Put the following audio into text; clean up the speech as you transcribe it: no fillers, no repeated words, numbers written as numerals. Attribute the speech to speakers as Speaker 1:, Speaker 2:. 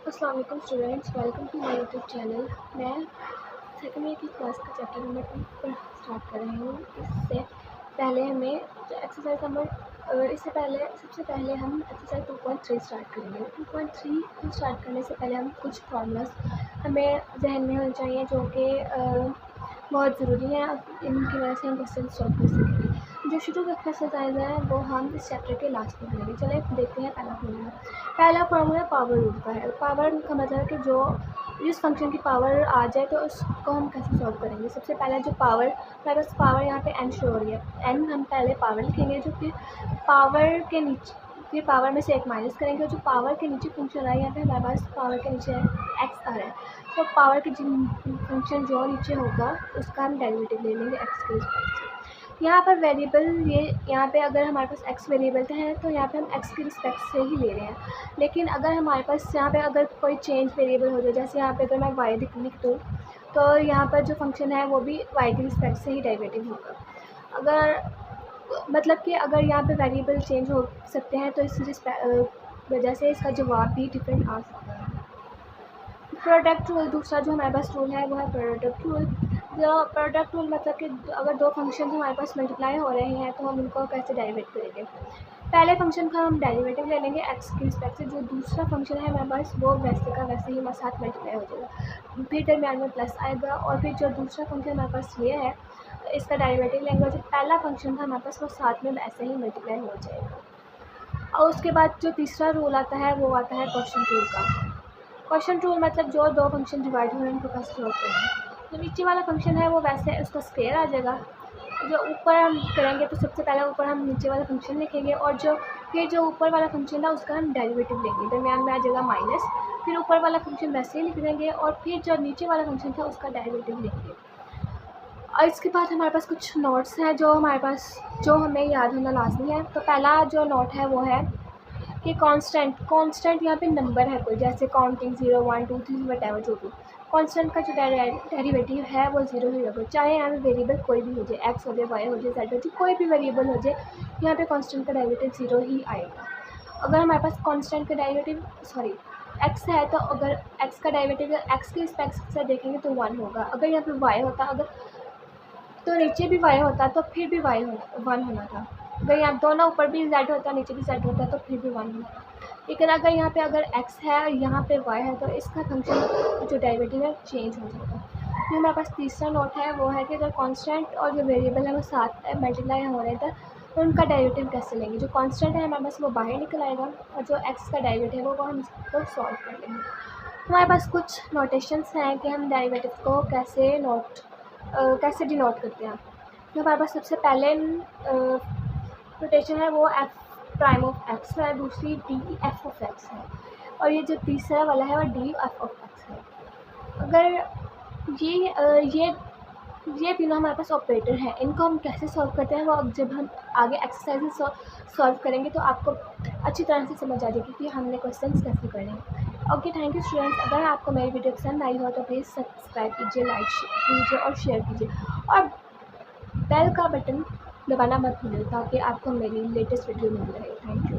Speaker 1: अस्सलाम वालेकुम students, welcome to my YouTube channel. मैं सेकंड ईयर की क्लास का चैप्टर नंबर 2 पर स्टार्ट कर रही हूँ। इससे पहले हमें एक्सरसाइज नंबर इससे पहले सबसे पहले हम एक्सरसाइज 2.3 स्टार्ट करेंगे। 2.3 को स्टार्ट करने से पहले हम कुछ फार्मूलाज हमें जहन में होने चाहिए जो कि बहुत ज़रूरी है। इनकी वजह से हम क्वेश्चन सॉल्व कर सकेंगे। जो शुरू का एक्सरसाइज है वो हम इस चैप्टर के लास्ट में करेंगे। चलिए देखते हैं पहला फार्मूला पावर रूल का है। पावर का मतलब है कि जो जिस फंक्शन की पावर आ जाए तो उसको हम कैसे सॉल्व करेंगे। सबसे पहले जो पावर हमारे पास पावर यहाँ पे n शो हो रही है। n हम पहले पावर लिखेंगे जो कि पावर के नीचे फिर पावर में से एक माइनस करेंगे और जो पावर के नीचे फंक्शन आ रहा है यहाँ पे हमारे पास पावर के नीचे x आ रहा है। तो पावर के फंक्शन जो नीचे होगा उसका हम डेरिवेटिव ले लेंगे x के रिस्पेक्ट से। यहाँ पर वेरिएबल ये यहाँ पे अगर हमारे पास x वेरिएबल है तो यहाँ पे हम x के रिस्पेक्ट से ही ले रहे हैं। लेकिन अगर हमारे पास यहाँ पे अगर कोई चेंज वेरिएबल हो जाए, जैसे यहाँ पे अगर मैं y लिख दूँ तो यहाँ पर जो फंक्शन है वो भी y के रिस्पेक्ट से ही डेरिवेटिव होगा। अगर मतलब कि अगर यहाँ पे वेरिएबल चेंज हो सकते हैं तो इस वजह से इसका जवाब भी डिफरेंट आ सकता है। प्रोडक्ट रूल दूसरा जो हमारे पास रूल है वो है प्रोडक्ट रूल। जो प्रोडक्ट रूल मतलब कि अगर दो फंक्शन हमारे पास मल्टीप्लाई हो रहे हैं तो हम उनको कैसे डेरिवेट करेंगे। पहले फंक्शन का हम डेरिवेटिव ले लेंगे x के रिस्पेक्ट से। जो दूसरा फंक्शन है हमारे पास वो वैसे का वैसे ही हमारे साथ मल्टीप्लाई हो जाएगा, फिर दरम्यान में प्लस आएगा और फिर जो दूसरा फंक्शन हमारे पास ये है इसका डेरिवेटिव लेंगे और जो पहला फंक्शन था हमारे पास वो साथ में वैसे ही मल्टीप्लाई हो जाएगा। और उसके बाद जो तीसरा रूल आता है वो आता है क्वोशंट रूल का। क्वोशंट रूल मतलब जो दो फंक्शन डिवाइड हो रहे हैं उनको कैसे सॉल्व करेंगे। जो नीचे वाला फंक्शन है वो वैसे उसका स्क्वायर आ जाएगा। जो ऊपर हम करेंगे तो सबसे पहले ऊपर हम नीचे वाला फंक्शन लिखेंगे और जो ऊपर वाला फंक्शन था उसका हम डेरिवेटिव लेंगे, दरम्यान में आ जाएगा माइनस। फिर ऊपर वाला फंक्शन वैसे ही लिख देंगे और फिर जो नीचे वाला फंक्शन था उसका डेरिवेटिव लेंगे। और इसके बाद हमारे पास कुछ नोट्स हैं जो हमें याद होना लाजमी है। तो पहला जो नोट है वो है कि कांस्टेंट यहाँ पे नंबर है कोई, जैसे काउंटिंग 0 1 2 3 वटेवर जो भी कांस्टेंट का जो डेरिवेटिव है वो 0 ही होगा। चाहे यहाँ पे वेरिएबल कोई भी हो जाए, x हो जाए, y हो जाए, z हो जाए, कोई भी वेरिएबल हो जाए, यहाँ पे कांस्टेंट का डेरिवेटिव 0 ही आएगा। अगर हमारे पास कांस्टेंट का डेरिवेटिव x है तो अगर x का डेरिवेटिव x के रिस्पेक्ट से देखेंगे तो 1 होगा। अगर यहाँ पे y होता अगर तो नीचे भी y होता तो फिर भी 1 होना था। अगर यहाँ दोनों ऊपर भी z होता नीचे भी z होता तो फिर भी 1 होना था। लेकिन अगर यहाँ पे अगर x है और यहाँ पे y है तो इसका फंक्शन जो डेरिवेटिव है चेंज हो जाएगा। जो हमारे पास तीसरा नोट है वो है कि अगर कांस्टेंट और जो वेरिएबल है वो साथ मल्टीप्लाई हो रहे थे तो उनका डेरिवेटिव कैसे लेंगे। जो कांस्टेंट है हमारे पास वो बाहर निकल आएगा और जो x का डेरिवेटिव है वो हम इसको सॉल्व कर लेंगे। हमारे पास कुछ नोटेशंस हैं कि हम डेरिवेटिव को कैसे डिनोट करते हैं। तो हमारे पास सबसे पहले नोटेशन है वो f प्राइम ऑफ x है, दूसरी डी एफ ऑफ x है और ये जो तीसरा वाला है वो डी एफ ऑफ x है। अगर ये तीनों हमारे पास ऑपरेटर हैं, इनको हम कैसे सॉल्व करते हैं वो अब जब हम आगे एक्सरसाइज सॉल्व करेंगे तो आपको अच्छी तरह से समझ आ जाएगी कि हमने क्वेश्चंस कैसे करने हैं। Okay, thank you students. अगर आपको मेरी वीडियो पसंद आई हो तो प्लीज़ सब्सक्राइब कीजिए, लाइक कीजिए और शेयर कीजिए और बेल का बटन दबाना मत भूलिए ताकि आपको मेरी लेटेस्ट वीडियो मिल रहे। Thank you.